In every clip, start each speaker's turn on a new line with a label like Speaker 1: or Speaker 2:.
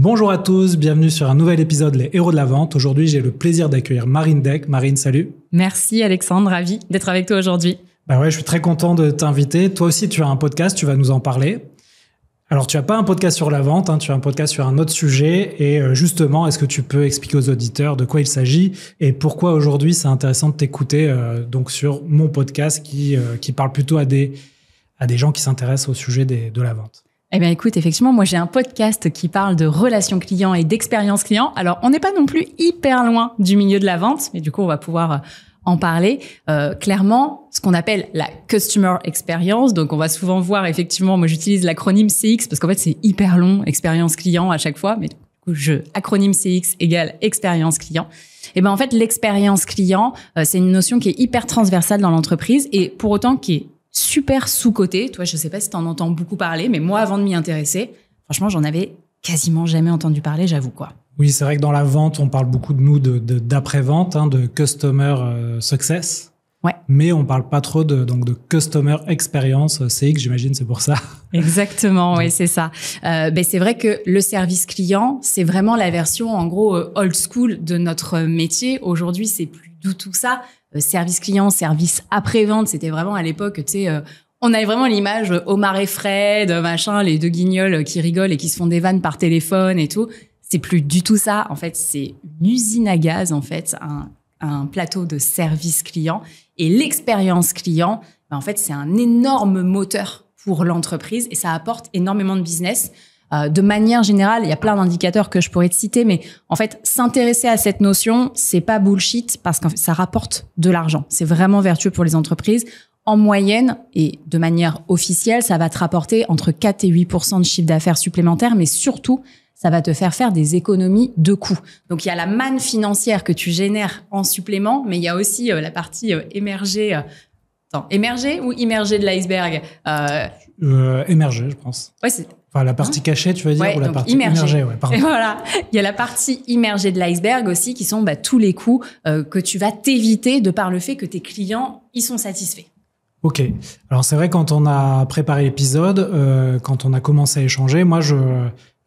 Speaker 1: Bonjour à tous, bienvenue sur un nouvel épisode Les Héros de la Vente. Aujourd'hui, j'ai le plaisir d'accueillir Marine Deck. Marine, salut.
Speaker 2: Merci Alexandre, ravi d'être avec toi aujourd'hui.
Speaker 1: Je suis très content de t'inviter. Toi aussi, tu as un podcast, tu vas nous en parler. Alors, tu n'as pas un podcast sur la vente, tu as un podcast sur un autre sujet. Et justement, est-ce que tu peux expliquer aux auditeurs de quoi il s'agit et pourquoi aujourd'hui c'est intéressant de t'écouter donc sur mon podcast qui parle plutôt à des gens qui s'intéressent au sujet de la vente?
Speaker 2: Eh bien, écoute, effectivement, moi, j'ai un podcast qui parle de relations clients et d'expérience client. Alors, on n'est pas non plus hyper loin du milieu de la vente, mais du coup, on va pouvoir en parler. Clairement, ce qu'on appelle la Customer Experience. Donc, on va souvent voir, effectivement, moi, j'utilise l'acronyme CX parce qu'en fait, c'est hyper long, expérience client à chaque fois. Mais du coup, acronyme CX égale expérience client. Eh bien, en fait, l'expérience client, c'est une notion qui est hyper transversale dans l'entreprise et pour autant qui est super sous-coté. Toi, je sais pas si tu en entends beaucoup parler, mais moi, avant de m'y intéresser, franchement, j'en avais quasiment jamais entendu parler, j'avoue, quoi.
Speaker 1: Oui, c'est vrai que dans la vente, on parle beaucoup de nous d'après-vente, de customer success.
Speaker 2: Ouais.
Speaker 1: Mais on parle pas trop de customer experience CX, j'imagine, c'est pour ça.
Speaker 2: Exactement, oui, c'est ça. C'est vrai que le service client, c'est vraiment la version, en gros, old school de notre métier. Aujourd'hui, c'est plus du tout ça. Service client, service après-vente, c'était vraiment à l'époque, tu sais, on avait vraiment l'image Omar et Fred, machin, les deux guignols qui rigolent et qui se font des vannes par téléphone et tout. C'est plus du tout ça. En fait, c'est une usine à gaz, en fait, un plateau de service client. Et l'expérience client, en fait, c'est un énorme moteur pour l'entreprise et ça apporte énormément de business. De manière générale, il y a plein d'indicateurs que je pourrais te citer, mais en fait, s'intéresser à cette notion, c'est pas bullshit parce que ça rapporte de l'argent. C'est vraiment vertueux pour les entreprises. En moyenne et de manière officielle, ça va te rapporter entre 4 et 8% de chiffre d'affaires supplémentaire, mais surtout, ça va te faire des économies de coûts. Donc, il y a la manne financière que tu génères en supplément, mais il y a aussi la partie émergée. Émergée ou immergée de l'iceberg
Speaker 1: Émergée, je pense.
Speaker 2: Ouais, c'est...
Speaker 1: Enfin, la partie cachée, tu veux dire, ou la partie
Speaker 2: immergée.
Speaker 1: Ouais, pardon.
Speaker 2: Et voilà, il y a la partie immergée de l'iceberg aussi, qui sont tous les coûts que tu vas t'éviter de par le fait que tes clients y sont satisfaits.
Speaker 1: Ok. Alors, c'est vrai, quand on a préparé l'épisode, quand on a commencé à échanger, moi,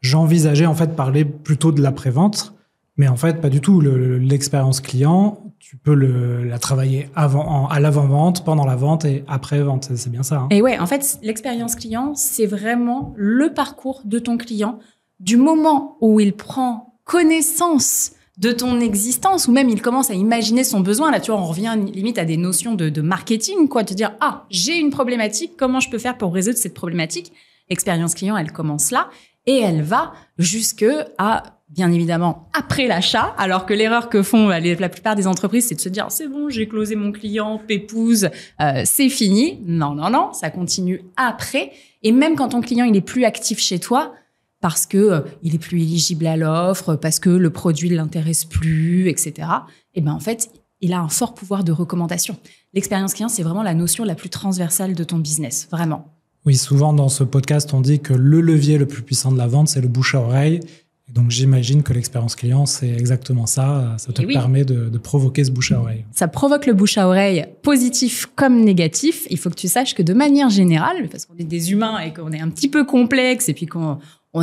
Speaker 1: j'envisageais en fait de parler plutôt de l'après-vente, mais en fait, pas du tout. L'expérience client, tu peux la travailler à l'avant-vente, pendant la vente et après-vente. C'est bien ça.
Speaker 2: Et ouais, en fait, l'expérience client, c'est vraiment le parcours de ton client du moment où il prend connaissance de ton existence ou même il commence à imaginer son besoin. Là, tu vois, on revient limite à des notions de marketing, quoi. Te dire, j'ai une problématique, comment je peux faire pour résoudre cette problématique? L'expérience client, elle commence là et elle va jusque à... Bien évidemment, après l'achat, alors que l'erreur que font la plupart des entreprises, c'est de se dire « c'est bon, j'ai closé mon client, pépouze, c'est fini ». Non, ça continue après. Et même quand ton client il est plus actif chez toi, parce que il est plus éligible à l'offre, parce que le produit ne l'intéresse plus, etc., en fait, il a un fort pouvoir de recommandation. L'expérience client, c'est vraiment la notion la plus transversale de ton business, vraiment.
Speaker 1: Oui, souvent dans ce podcast, on dit que le levier le plus puissant de la vente, c'est le bouche à oreille. Donc, j'imagine que l'expérience client, c'est exactement ça. Ça te permet de provoquer ce bouche à oreille.
Speaker 2: Ça provoque le bouche à oreille positif comme négatif. Il faut que tu saches que de manière générale, parce qu'on est des humains et qu'on est un petit peu complexe et puis qu'on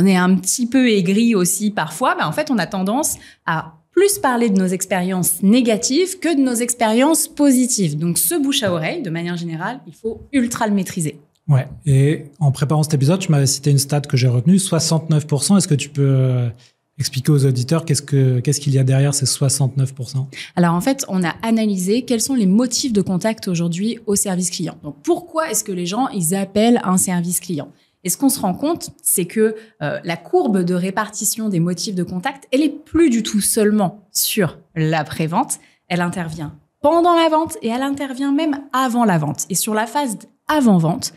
Speaker 2: est un petit peu aigri aussi parfois, en fait, on a tendance à plus parler de nos expériences négatives que de nos expériences positives. Donc, ce bouche à oreille, de manière générale, il faut ultra le maîtriser.
Speaker 1: Ouais. Et en préparant cet épisode, tu m'avais cité une stat que j'ai retenue, 69%. Est-ce que tu peux expliquer aux auditeurs qu'est-ce qu'il y a derrière ces 69%?
Speaker 2: Alors en fait, on a analysé quels sont les motifs de contact aujourd'hui au service client. Donc pourquoi est-ce que les gens ils appellent un service client? Et ce qu'on se rend compte, c'est que la courbe de répartition des motifs de contact, elle est plus du tout seulement sur l'après-vente. Elle intervient pendant la vente et elle intervient même avant la vente. Et sur la phase avant-vente,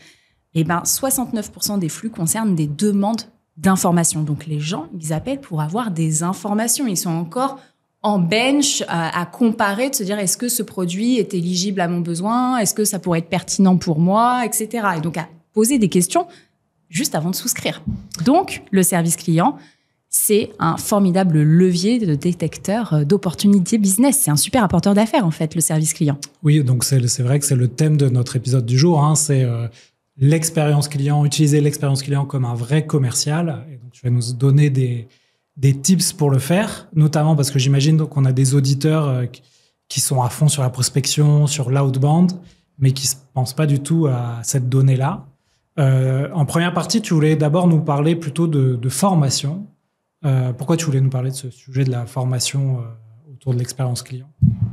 Speaker 2: 69% des flux concernent des demandes d'informations. Donc, les gens, ils appellent pour avoir des informations. Ils sont encore en bench à comparer, de se dire est-ce que ce produit est éligible à mon besoin? Est-ce que ça pourrait être pertinent pour moi? Etc. Et donc, à poser des questions juste avant de souscrire. Donc, le service client, c'est un formidable levier de détecteur d'opportunités business. C'est un super apporteur d'affaires, en fait, le service client.
Speaker 1: Oui, donc c'est vrai que c'est le thème de notre épisode du jour. C'est l'expérience client, utiliser l'expérience client comme un vrai commercial. Et donc, tu vas nous donner des tips pour le faire, notamment parce que j'imagine qu'on a des auditeurs qui sont à fond sur la prospection, sur l'outbound, mais qui ne pensent pas du tout à cette donnée-là. En première partie, tu voulais d'abord nous parler plutôt de formation. Pourquoi tu voulais nous parler de ce sujet de la formation autour de l'expérience client?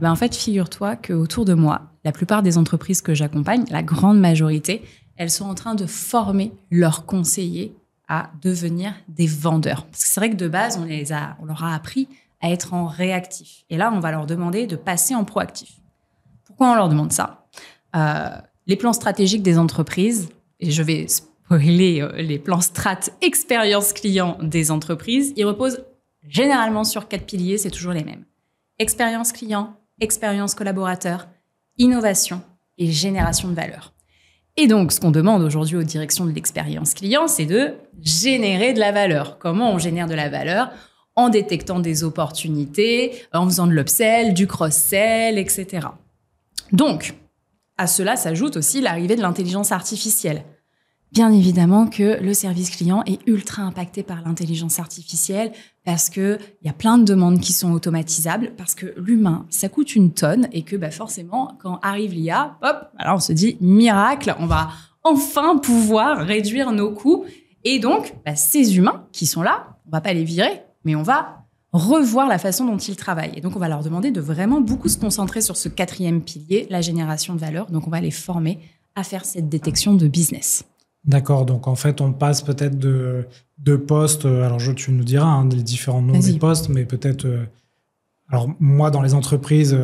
Speaker 2: En fait, figure-toi qu'autour de moi, la plupart des entreprises que j'accompagne, la grande majorité, elles sont en train de former leurs conseillers à devenir des vendeurs. Parce que c'est vrai que de base, on leur a appris à être en réactif. Et là, on va leur demander de passer en proactif. Pourquoi on leur demande ça? Les plans stratégiques des entreprises, et je vais spoiler les plans strat expérience client des entreprises, ils reposent généralement sur 4 piliers, c'est toujours les mêmes. Expérience client, expérience collaborateur, innovation et génération de valeur. Et donc, ce qu'on demande aujourd'hui aux directions de l'expérience client, c'est de générer de la valeur. Comment on génère de la valeur? En détectant des opportunités, en faisant de l'upsell, du cross-sell, etc. Donc, à cela s'ajoute aussi l'arrivée de l'intelligence artificielle. Bien évidemment que le service client est ultra impacté par l'intelligence artificielle parce qu'il y a plein de demandes qui sont automatisables, parce que l'humain, ça coûte une tonne et que forcément, quand arrive l'IA, hop, alors on se dit miracle, on va enfin pouvoir réduire nos coûts. Et donc, ces humains qui sont là, on va pas les virer, mais on va revoir la façon dont ils travaillent. Et donc, on va leur demander de vraiment beaucoup se concentrer sur ce 4e pilier, la génération de valeur. Donc, on va les former à faire cette détection de business.
Speaker 1: D'accord, donc en fait, on passe peut-être de postes, alors tu nous diras les différents noms des postes, mais peut-être... alors moi, dans les entreprises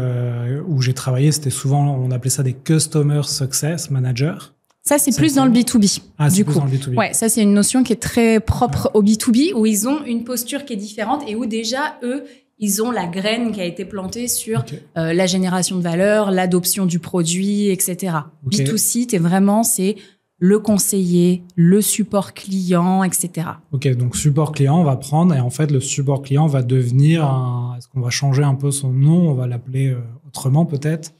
Speaker 1: où j'ai travaillé, c'était souvent, on appelait ça des Customer Success Managers.
Speaker 2: Ça, c'est plus dans le B2B.
Speaker 1: Ah, c'est plus dans le B2B.
Speaker 2: Ouais, ça, c'est une notion qui est très propre au B2B, où ils ont une posture qui est différente et où déjà, eux, ils ont la graine qui a été plantée sur la génération de valeur, l'adoption du produit, etc. B2C, c'est le conseiller, le support client, etc.
Speaker 1: Ok, donc support client, on va prendre, et en fait, le support client va devenir est-ce qu'on va changer un peu son nom? On va l'appeler autrement, peut-être?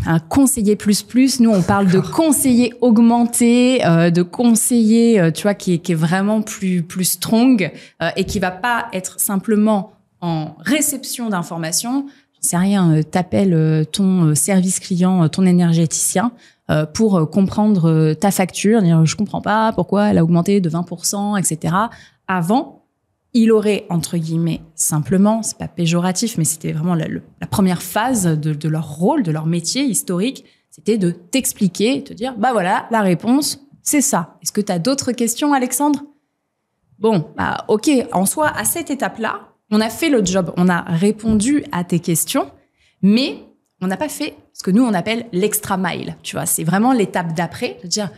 Speaker 2: Un conseiller plus. Nous, on parle de conseiller augmenté, de conseiller, qui est vraiment plus strong et qui va pas être simplement en réception d'informations. J'en sais rien, t'appelles ton service client, ton énergéticien, pour comprendre ta facture, dire je comprends pas pourquoi elle a augmenté de 20%, etc. Avant, il aurait, entre guillemets, simplement, c'est pas péjoratif, mais c'était vraiment la première phase de leur rôle, de leur métier historique, c'était de t'expliquer, te dire, voilà, la réponse, c'est ça. Est-ce que tu as d'autres questions, Alexandre? Bon, ok, en soi, à cette étape-là, on a fait le job, on a répondu à tes questions, mais on n'a pas fait ce que nous, on appelle l'extra mile. Tu vois, c'est vraiment l'étape d'après, de dire,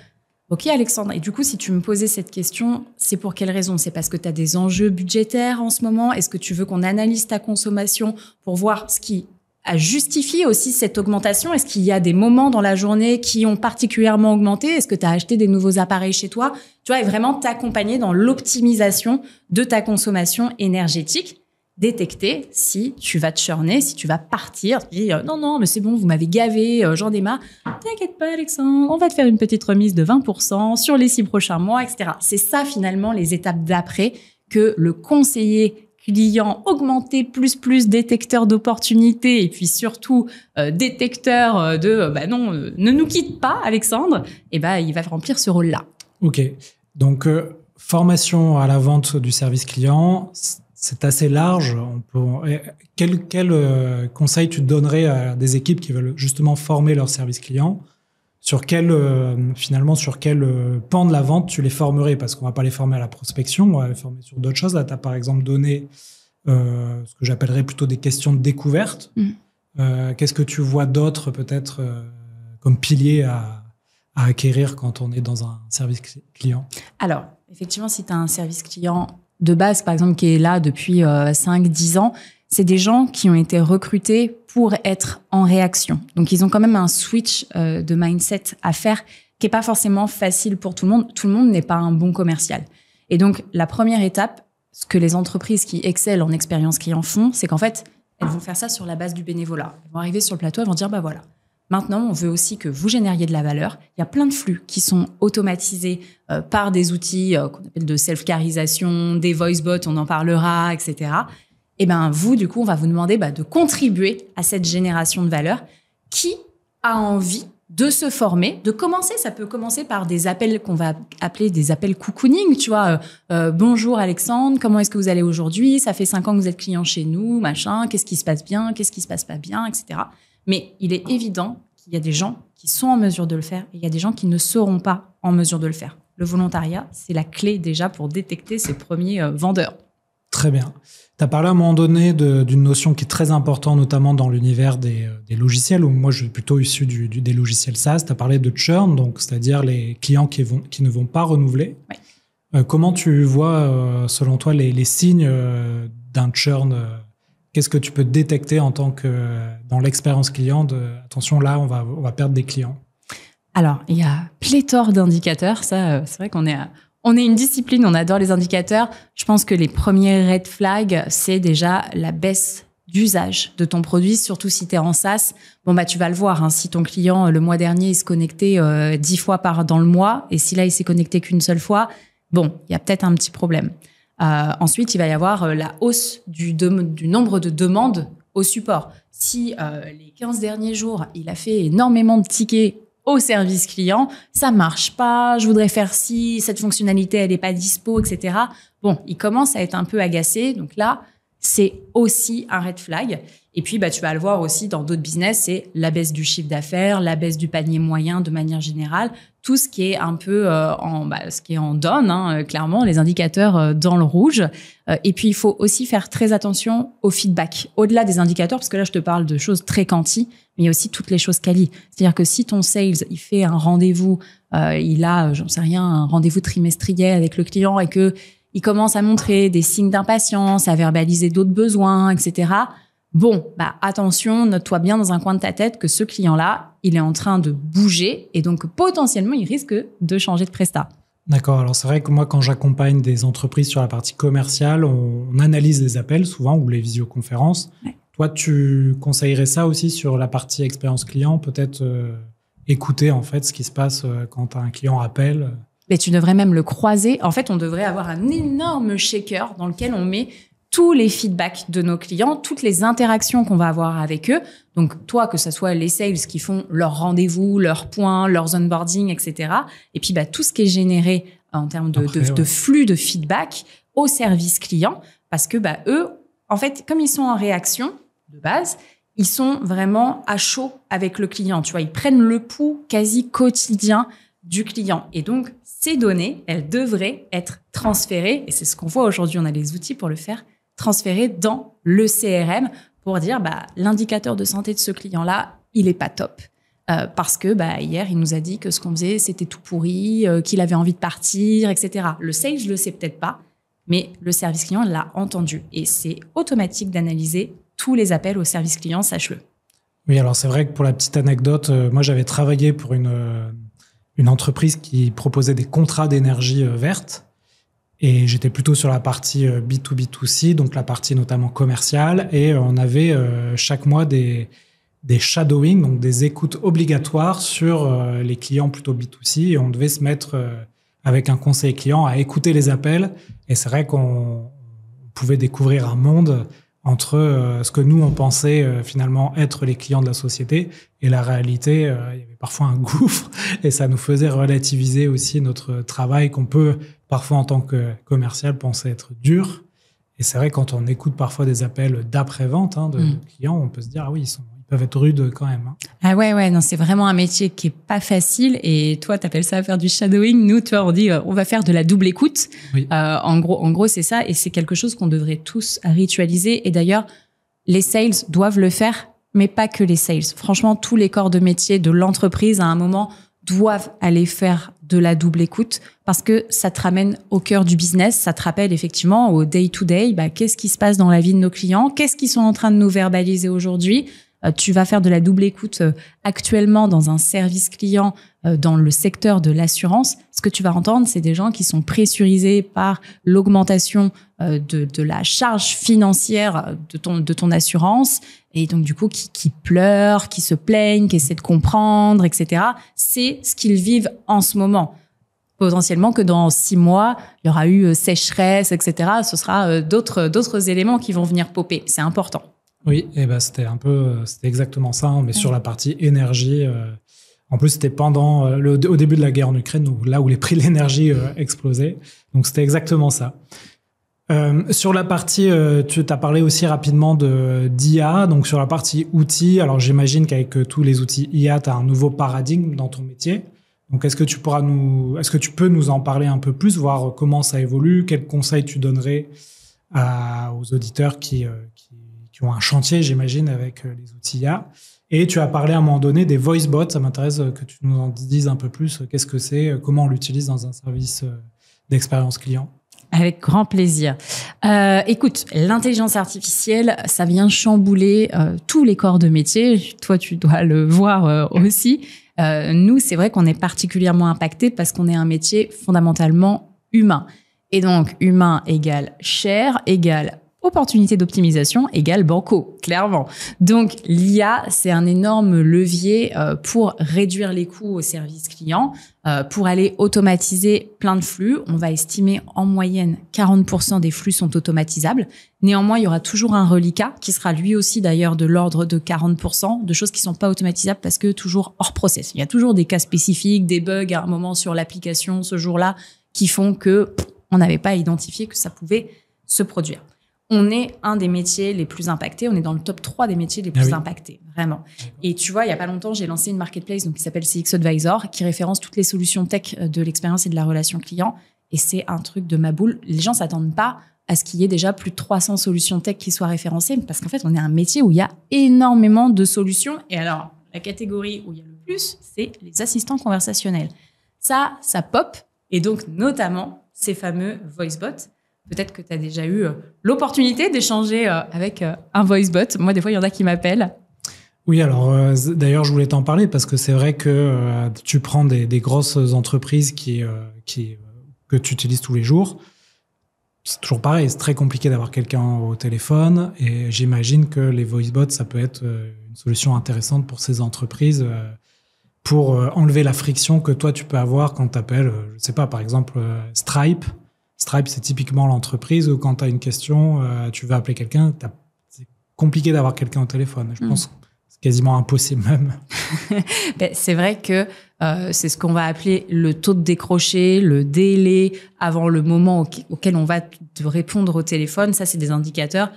Speaker 2: ok, Alexandre, et du coup, si tu me posais cette question, c'est pour quelle raison? C'est parce que tu as des enjeux budgétaires en ce moment? Est-ce que tu veux qu'on analyse ta consommation pour voir ce qui a justifié aussi cette augmentation? Est-ce qu'il y a des moments dans la journée qui ont particulièrement augmenté? Est-ce que tu as acheté des nouveaux appareils chez toi? Tu vois, et vraiment t'accompagner dans l'optimisation de ta consommation énergétique. Détecter si tu vas te churner, si tu vas partir. Tu dis non, mais c'est bon, vous m'avez gavé, j'en ai marre. T'inquiète pas, Alexandre, on va te faire une petite remise de 20% sur les 6 prochains mois, etc. C'est ça, finalement, les étapes d'après que le conseiller client augmenté plus détecteur d'opportunités et puis surtout détecteur de non, ne nous quitte pas, Alexandre, il va remplir ce rôle-là.
Speaker 1: Ok, donc formation à la vente du service client, c'est assez large. Quel conseil tu donnerais à des équipes qui veulent justement former leur service client? Sur quel pan de la vente tu les formerais? Parce qu'on va pas les former à la prospection, on va les former sur d'autres choses. Là, tu as par exemple donné ce que j'appellerais plutôt des questions de découverte. Qu'est-ce que tu vois d'autre peut-être comme pilier à acquérir quand on est dans un service client?
Speaker 2: Alors, effectivement, si tu as un service client de base, par exemple, qui est là depuis 5-10 ans, c'est des gens qui ont été recrutés pour être en réaction. Donc, ils ont quand même un switch de mindset à faire qui n'est pas forcément facile pour tout le monde. Tout le monde n'est pas un bon commercial. Et donc, la première étape, ce que les entreprises qui excellent en expérience client font, c'est qu'en fait, elles vont faire ça sur la base du bénévolat. Elles vont arriver sur le plateau, elles vont dire, voilà, Maintenant, on veut aussi que vous génériez de la valeur. Il y a plein de flux qui sont automatisés par des outils qu'on appelle de self-carisation, des voice bots, on en parlera, etc. Et ben vous, du coup, on va vous demander de contribuer à cette génération de valeur. Qui a envie de se former, de commencer? Ça peut commencer par des appels qu'on va appeler des appels cocooning, tu vois. Bonjour Alexandre, comment est-ce que vous allez aujourd'hui? Ça fait 5 ans que vous êtes client chez nous, machin. Qu'est-ce qui se passe bien? Qu'est-ce qui se passe pas bien, etc. Mais il est évident qu'il y a des gens qui sont en mesure de le faire et il y a des gens qui ne seront pas en mesure de le faire. Le volontariat, c'est la clé déjà pour détecter ces premiers vendeurs.
Speaker 1: Très bien. Tu as parlé à un moment donné d'une notion qui est très importante, notamment dans l'univers des logiciels, où moi je suis plutôt issu des logiciels SaaS. Tu as parlé de churn, donc c'est-à-dire les clients qui ne vont pas renouveler.
Speaker 2: Oui.
Speaker 1: Comment tu vois, selon toi, les signes d'un churn Qu'est-ce que tu peux détecter en tant que dans l'expérience client attention, là, on va perdre des clients?
Speaker 2: Alors, il y a pléthore d'indicateurs. Ça, c'est vrai qu'on est une discipline, on adore les indicateurs. Je pense que les premiers red flags, c'est déjà la baisse d'usage de ton produit, surtout si tu es en SaaS. Tu vas le voir, hein, si ton client, le mois dernier, il se connectait 10 fois dans le mois, et si là, il s'est connecté qu'une seule fois, il y a peut-être un petit problème. Ensuite, il va y avoir la hausse du nombre de demandes au support. Si les 15 derniers jours, il a fait énormément de tickets au service client, ça marche pas, je voudrais faire ci, cette fonctionnalité, elle n'est pas dispo, etc. Il commence à être un peu agacé. Donc là, c'est aussi un red flag. Et puis, tu vas le voir aussi dans d'autres business, c'est la baisse du chiffre d'affaires, la baisse du panier moyen de manière générale, tout ce qui est un peu ce qui est en down, hein, clairement, les indicateurs dans le rouge. Et puis, il faut aussi faire très attention au feedback, au-delà des indicateurs, parce que là, je te parle de choses très quanti, mais il y a aussi toutes les choses quali. C'est-à-dire que si ton sales, il fait un rendez-vous, il a, j'en sais rien, un rendez-vous trimestriel avec le client et que il commence à montrer des signes d'impatience, à verbaliser d'autres besoins, etc. Attention, note-toi bien dans un coin de ta tête que ce client-là, il est en train de bouger et donc potentiellement, il risque de changer de prestat.
Speaker 1: D'accord. Alors, c'est vrai que moi, quand j'accompagne des entreprises sur la partie commerciale, on analyse les appels souvent ou les visioconférences. Ouais. Toi, tu conseillerais ça aussi sur la partie expérience client, peut-être écouter en fait ce qui se passe quand un client appelle.
Speaker 2: Mais tu devrais même le croiser. En fait, on devrait avoir un énorme shaker dans lequel on met tous les feedbacks de nos clients, toutes les interactions qu'on va avoir avec eux. Donc, toi, que ce soit les sales qui font leurs rendez-vous, leurs points, leurs onboarding, etc. Et puis, tout ce qui est généré en termes de flux de feedback au service client. Parce que, eux, en fait, comme ils sont en réaction de base, ils sont vraiment à chaud avec le client. Tu vois, ils prennent le pouls quasi quotidien du client. Et donc, ces données, elles devraient être transférées, et c'est ce qu'on voit aujourd'hui, on a les outils pour le faire, transférées dans le CRM pour dire l'indicateur de santé de ce client-là, il est pas top. Parce que hier, il nous a dit que ce qu'on faisait, c'était tout pourri, qu'il avait envie de partir, etc. Le sales, je le sais peut-être pas, mais le service client l'a entendu. Et c'est automatique d'analyser tous les appels au service client, sache-le.
Speaker 1: Oui, alors c'est vrai que pour la petite anecdote, moi j'avais travaillé pour une entreprise qui proposait des contrats d'énergie verte. Et j'étais plutôt sur la partie B2B2C, donc la partie notamment commerciale. Et on avait chaque mois des shadowing, donc des écoutes obligatoires sur les clients plutôt B2C. Et on devait se mettre avec un conseiller client à écouter les appels. Et c'est vrai qu'on pouvait découvrir un monde entre ce que nous, on pensait finalement être les clients de la société et la réalité. Il y avait parfois un gouffre et ça nous faisait relativiser aussi notre travail qu'on peut parfois en tant que commercial penser être dur. Et c'est vrai, quand on écoute parfois des appels d'après-vente de clients, on peut se dire, ah oui, ils peuvent être rudes quand même.
Speaker 2: Ah ouais, non, c'est vraiment un métier qui est pas facile. Et toi, t'appelles ça faire du shadowing. Nous, tu vois, on dit, on va faire de la double écoute. Oui. En gros, c'est ça. Et c'est quelque chose qu'on devrait tous ritualiser. Et d'ailleurs, les sales doivent le faire, mais pas que les sales. Franchement, tous les corps de métier de l'entreprise, à un moment, doivent aller faire de la double écoute parce que ça te ramène au cœur du business, ça te rappelle effectivement au day-to-day, qu'est-ce qui se passe dans la vie de nos clients, qu'est-ce qu'ils sont en train de nous verbaliser aujourd'hui, Tu vas faire de la double écoute actuellement dans un service client dans le secteur de l'assurance. Ce que tu vas entendre, c'est des gens qui sont pressurisés par l'augmentation de la charge financière de ton assurance et donc du coup qui pleurent, qui se plaignent, qui essaient de comprendre, etc. C'est ce qu'ils vivent en ce moment. Potentiellement que dans 6 mois, il y aura eu sécheresse, etc. Ce sera d'autres éléments qui vont venir popper. C'est important.
Speaker 1: Oui, et ben c'était exactement ça, hein, mais sur la partie énergie. En plus, c'était pendant au début de la guerre en Ukraine, là où les prix de l'énergie explosaient. Donc c'était exactement ça. Sur la partie, tu t'as parlé aussi rapidement d'IA, donc sur la partie outils. Alors j'imagine qu'avec tous les outils IA, tu as un nouveau paradigme dans ton métier. Donc est-ce que tu peux nous en parler un peu plus, voir comment ça évolue, quels conseils tu donnerais aux auditeurs qui ont un chantier, j'imagine, avec les outils IA. Et tu as parlé à un moment donné des voice bots. Ça m'intéresse que tu nous en dises un peu plus. Qu'est-ce que c'est, comment on l'utilise dans un service d'expérience client?
Speaker 2: Avec grand plaisir. Écoute, l'intelligence artificielle, ça vient chambouler tous les corps de métier. Toi, tu dois le voir aussi. Nous, c'est vrai qu'on est particulièrement impacté parce qu'on est un métier fondamentalement humain. Et donc, humain égale cher, égale opportunité d'optimisation, égale banco, clairement. Donc, l'IA, c'est un énorme levier pour réduire les coûts au service client, pour aller automatiser plein de flux. On va estimer en moyenne 40% des flux sont automatisables. Néanmoins, il y aura toujours un reliquat qui sera lui aussi d'ailleurs de l'ordre de 40% de choses qui sont pas automatisables parce que toujours hors process. Il y a toujours des cas spécifiques, des bugs à un moment sur l'application ce jour-là qui font que on n'avait pas identifié que ça pouvait se produire. On est un des métiers les plus impactés. On est dans le top 3 des métiers les plus impactés, vraiment. Et tu vois, il y a pas longtemps, j'ai lancé une marketplace donc, qui s'appelle CX Advisor, qui référence toutes les solutions tech de l'expérience et de la relation client. Et c'est un truc de ma boule. Les gens s'attendent pas à ce qu'il y ait déjà plus de 300 solutions tech qui soient référencées, parce qu'en fait, on est un métier où il y a énormément de solutions. Et alors, la catégorie où il y a le plus, c'est les assistants conversationnels. Ça pop. Et donc, notamment, ces fameux voice bots. Peut-être que tu as déjà eu l'opportunité d'échanger avec un voice bot. Moi, des fois, il y en a qui m'appellent.
Speaker 1: Oui, alors d'ailleurs, je voulais t'en parler parce que c'est vrai que tu prends des grosses entreprises que tu utilises tous les jours. C'est toujours pareil, c'est très compliqué d'avoir quelqu'un au téléphone et j'imagine que les voice bots, ça peut être une solution intéressante pour ces entreprises pour enlever la friction que toi, tu peux avoir quand tu appelles, je sais pas, par exemple, Stripe. Stripe, c'est typiquement l'entreprise où quand tu as une question, tu veux appeler quelqu'un, c'est compliqué d'avoir quelqu'un au téléphone. Je pense que c'est quasiment impossible même.
Speaker 2: Ben, c'est vrai que c'est ce qu'on va appeler le taux de décroché, le délai avant le moment auquel on va te répondre au téléphone. Ça, c'est des indicateurs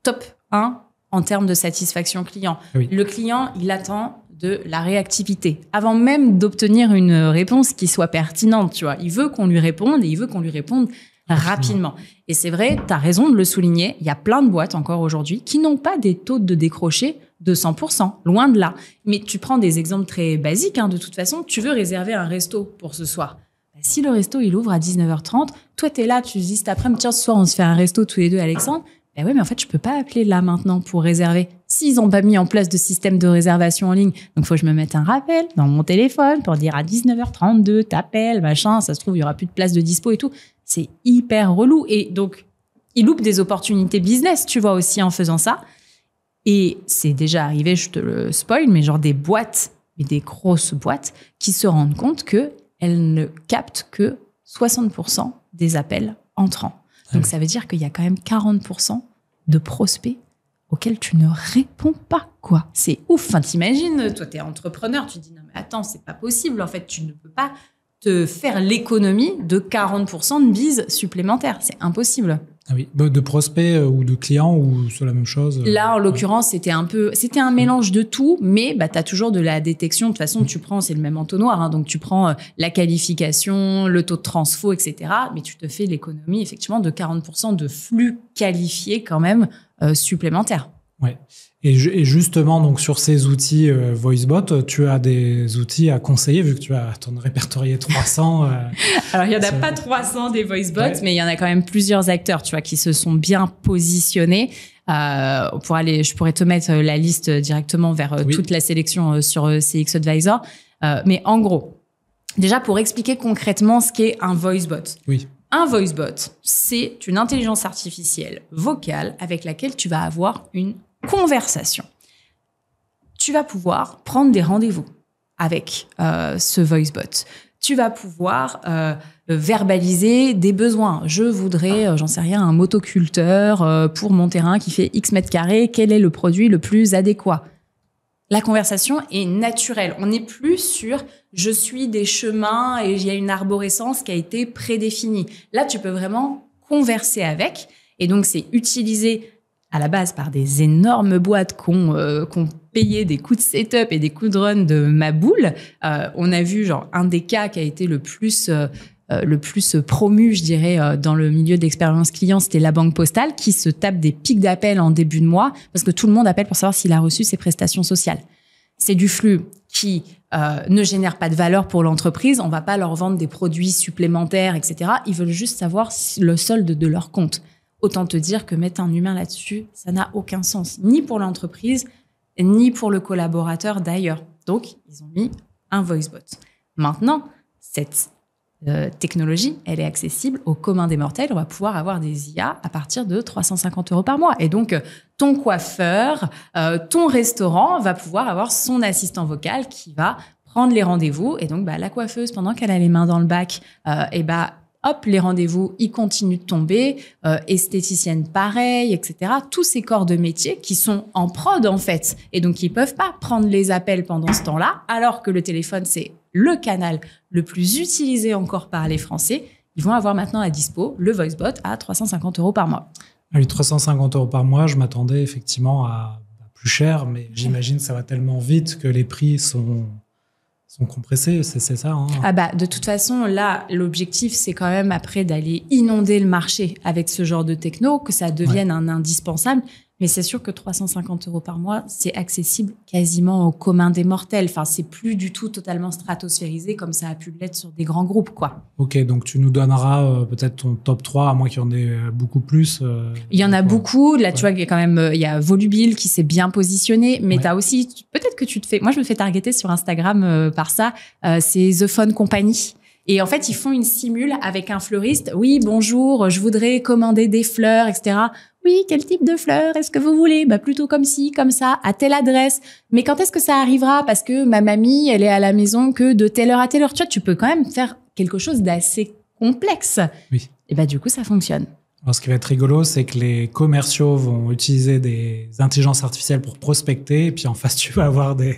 Speaker 2: top 1 en termes de satisfaction client. Oui. Le client, il attend de la réactivité. Avant même d'obtenir une réponse qui soit pertinente, tu vois. Il veut qu'on lui réponde et il veut qu'on lui réponde rapidement. Et c'est vrai, tu as raison de le souligner, il y a plein de boîtes encore aujourd'hui qui n'ont pas des taux de décroché de 100%, loin de là. Mais tu prends des exemples très basiques, de toute façon, tu veux réserver un resto pour ce soir. Si le resto, il ouvre à 19h30, toi, tu es là, tu te dis cet après-midi, tiens, ce soir, on se fait un resto tous les deux, Alexandre. Ben oui, mais en fait, je peux pas appeler là maintenant pour réserver. S'ils ont pas mis en place de système de réservation en ligne, donc faut que je me mette un rappel dans mon téléphone pour dire à 19h32, t'appelles, machin, ça se trouve, il y aura plus de place de dispo et tout. C'est hyper relou. Et donc, ils loupent des opportunités business, tu vois, aussi en faisant ça. Et c'est déjà arrivé, je te le spoil, mais genre des boîtes, et des grosses boîtes, qui se rendent compte qu'elles ne captent que 60% des appels entrants. Donc, ça veut dire qu'il y a quand même 40% de prospects auxquels tu ne réponds pas, quoi. C'est ouf. Enfin, t'imagines, toi, t'es entrepreneur, tu te dis, non, mais attends, c'est pas possible. En fait, tu ne peux pas te faire l'économie de 40% de bises supplémentaires. C'est impossible.
Speaker 1: Ah oui, de prospects ou de clients ou c'est la même chose?
Speaker 2: Là, en l'occurrence, c'était un mélange de tout, mais tu as toujours de la détection. De toute façon, tu prends, c'est le même entonnoir, donc tu prends la qualification, le taux de transfo, etc. Mais tu te fais l'économie, effectivement, de 40% de flux qualifiés quand même supplémentaires.
Speaker 1: Ouais. Et justement, donc sur ces outils VoiceBot, tu as des outils à conseiller vu que tu as t'en as répertorié 300.
Speaker 2: Alors, il n'y en a pas 300 des VoiceBots, mais il y en a quand même plusieurs acteurs, tu vois, qui se sont bien positionnés. Je pourrais te mettre la liste directement vers toute la sélection sur CX Advisor. Mais en gros, déjà pour expliquer concrètement ce qu'est un VoiceBot.
Speaker 1: Oui.
Speaker 2: Un VoiceBot, c'est une intelligence artificielle vocale avec laquelle tu vas avoir une conversation. Tu vas pouvoir prendre des rendez-vous avec ce VoiceBot. Tu vas pouvoir verbaliser des besoins. Je voudrais, j'en sais rien, un motoculteur pour mon terrain qui fait X mètres carrés. Quel est le produit le plus adéquat? La conversation est naturelle. On n'est plus sur « je suis des chemins et il y a une arborescence qui a été prédéfinie ». Là, tu peux vraiment converser avec. Et donc, c'est utilisé à la base par des énormes boîtes qui ont payé des coûts de setup et des coûts de run de ma boule. On a vu genre un des cas qui a été le plus promu, je dirais, dans le milieu d'expérience client, c'était la Banque Postale qui se tape des pics d'appels en début de mois parce que tout le monde appelle pour savoir s'il a reçu ses prestations sociales. C'est du flux qui ne génère pas de valeur pour l'entreprise. On va pas leur vendre des produits supplémentaires, etc. Ils veulent juste savoir le solde de leur compte. Autant te dire que mettre un humain là-dessus, ça n'a aucun sens, ni pour l'entreprise, ni pour le collaborateur d'ailleurs. Donc, ils ont mis un VoiceBot. Maintenant, cette technologie, elle est accessible au commun des mortels. On va pouvoir avoir des IA à partir de 350 € par mois. Et donc, ton coiffeur, ton restaurant va pouvoir avoir son assistant vocal qui va prendre les rendez-vous. Et donc, la coiffeuse, pendant qu'elle a les mains dans le bac, hop, les rendez-vous, ils continuent de tomber. Esthéticienne, pareil, etc. Tous ces corps de métier qui sont en prod, en fait. Et donc, ils peuvent pas prendre les appels pendant ce temps-là, alors que le téléphone, c'est le canal le plus utilisé encore par les Français. Ils vont avoir maintenant à dispo le VoiceBot à 350 € par mois.
Speaker 1: Oui, 350 € par mois, je m'attendais effectivement à plus cher, mais j'imagine que ça va tellement vite que les prix sont compressés, c'est ça, hein.
Speaker 2: De toute façon, là, l'objectif, c'est quand même après d'aller inonder le marché avec ce genre de techno, que ça devienne un indispensable. Mais c'est sûr que 350 € par mois, c'est accessible quasiment au commun des mortels. Enfin, c'est plus du tout totalement stratosphérisé comme ça a pu l'être sur des grands groupes, quoi.
Speaker 1: Ok, donc tu nous donneras peut-être ton top 3, à moins qu'il y en ait beaucoup plus.
Speaker 2: Il y en a beaucoup. Là, tu vois, il y a Volubill qui s'est bien positionné. Mais t'as aussi, peut-être que tu te fais... Moi, je me fais targeter sur Instagram par ça. C'est The Phone Company. Et en fait, ils font une simule avec un fleuriste. Oui, bonjour, je voudrais commander des fleurs, etc. Oui, quel type de fleurs est-ce que vous voulez? Plutôt comme ci, comme ça, à telle adresse. Mais quand est-ce que ça arrivera? Parce que ma mamie, elle est à la maison que de telle heure à telle heure. Tu vois, tu peux quand même faire quelque chose d'assez complexe.
Speaker 1: Oui.
Speaker 2: Et du coup, ça fonctionne.
Speaker 1: Alors, ce qui va être rigolo, c'est que les commerciaux vont utiliser des intelligences artificielles pour prospecter. Et puis en face, tu vas avoir des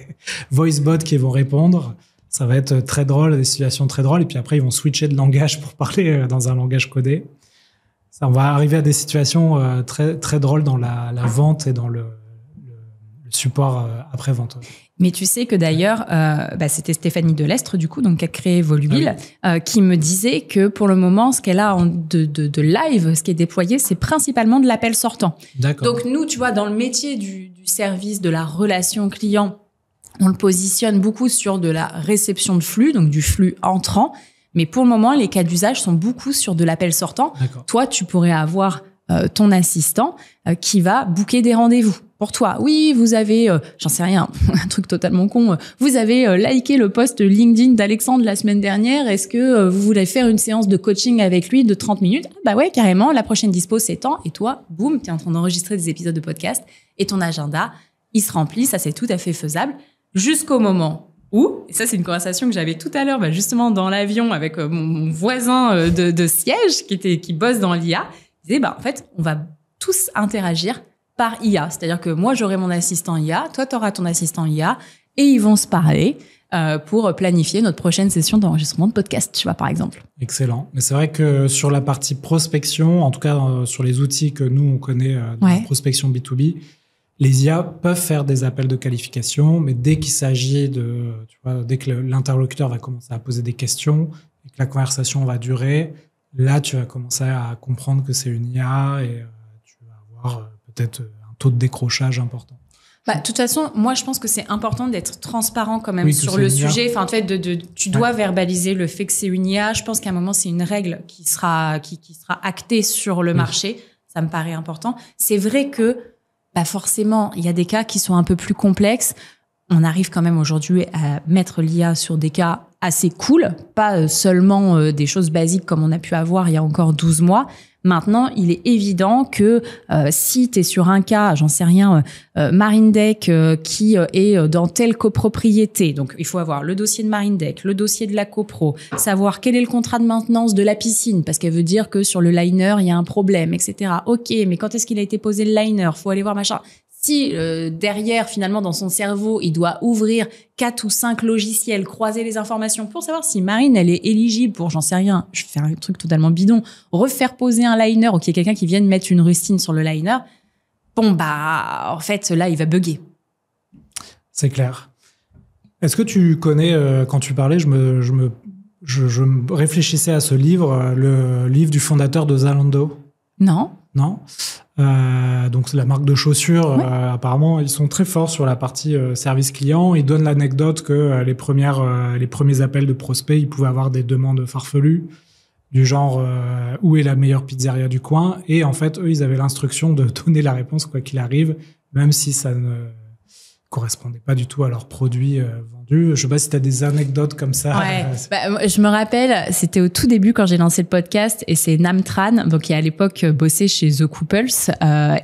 Speaker 1: voice bots qui vont répondre. Ça va être très drôle, des situations très drôles. Et puis après, ils vont switcher de langage pour parler dans un langage codé. On va arriver à des situations très, très drôles dans la vente et dans le support après-vente.
Speaker 2: Mais tu sais que d'ailleurs, c'était Stéphanie Delestre, du coup, donc qui a créé Volubill, qui me disait que pour le moment, ce qu'elle a de live, ce qui est déployé, c'est principalement de l'appel sortant.
Speaker 1: D'accord.
Speaker 2: Donc nous, tu vois, dans le métier du service, de la relation client, on le positionne beaucoup sur de la réception de flux, donc du flux entrant. Mais pour le moment, les cas d'usage sont beaucoup sur de l'appel sortant.
Speaker 1: D'accord.
Speaker 2: Toi, tu pourrais avoir ton assistant qui va booker des rendez-vous pour toi. Oui, vous avez, j'en sais rien, un truc totalement con, vous avez liké le post LinkedIn d'Alexandre la semaine dernière. Est-ce que vous voulez faire une séance de coaching avec lui de 30 minutes? Ouais, carrément, la prochaine dispo, c'est temps. Et toi, boum, tu es en train d'enregistrer des épisodes de podcast et ton agenda, il se remplit. Ça, c'est tout à fait faisable. Jusqu'au moment où, et ça c'est une conversation que j'avais tout à l'heure, justement dans l'avion avec mon voisin de siège qui bosse dans l'IA, il disait en fait on va tous interagir par IA, c'est-à-dire que moi j'aurai mon assistant IA, toi t'auras ton assistant IA et ils vont se parler pour planifier notre prochaine session d'enregistrement de podcast, tu vois, par exemple.
Speaker 1: Excellent. Mais c'est vrai que sur la partie prospection, en tout cas sur les outils que nous on connaît dans la prospection B2B, les IA peuvent faire des appels de qualification, mais dès qu'il s'agit dès que l'interlocuteur va commencer à poser des questions et que la conversation va durer, là, tu vas commencer à comprendre que c'est une IA et tu vas avoir peut-être un taux de décrochage important.
Speaker 2: De toute façon, moi, je pense que c'est important d'être transparent quand même sur le sujet. Enfin, en fait, tu dois verbaliser le fait que c'est une IA. Je pense qu'à un moment, c'est une règle qui sera actée sur le marché. Ça me paraît important. C'est vrai que, forcément, il y a des cas qui sont un peu plus complexes. On arrive quand même aujourd'hui à mettre l'IA sur des cas assez cool, pas seulement des choses basiques comme on a pu avoir il y a encore 12 mois. Maintenant, il est évident que si tu es sur un cas, j'en sais rien, Marindec qui est dans telle copropriété, donc il faut avoir le dossier de Marindec, le dossier de la copro, savoir quel est le contrat de maintenance de la piscine, parce qu'elle veut dire que sur le liner, il y a un problème, etc. Ok, mais quand est-ce qu'il a été posé le liner? Faut aller voir machin. Si derrière, finalement, dans son cerveau, il doit ouvrir 4 ou 5 logiciels, croiser les informations pour savoir si Marine, elle est éligible pour, j'en sais rien, je vais faire un truc totalement bidon, refaire poser un liner ou qu'il y ait quelqu'un qui vienne mettre une rustine sur le liner, en fait, là, il va bugger.
Speaker 1: C'est clair. Est-ce que tu connais, quand tu parlais, je me réfléchissais à ce livre, le livre du fondateur de Zalando?
Speaker 2: Non.
Speaker 1: Non. Donc c'est la marque de chaussures. Ouais. Apparemment, ils sont très forts sur la partie service client. Ils donnent l'anecdote que les premiers appels de prospects, ils pouvaient avoir des demandes farfelues du genre où est la meilleure pizzeria du coin. Et en fait, eux, ils avaient l'instruction de donner la réponse quoi qu'il arrive, même si ça ne correspondait pas du tout à leurs produits vendus. Je sais pas si tu as des anecdotes comme ça.
Speaker 2: Ouais. Je me rappelle, c'était au tout début quand j'ai lancé le podcast et c'est Nam Tran, donc qui à l'époque bossait chez The Couples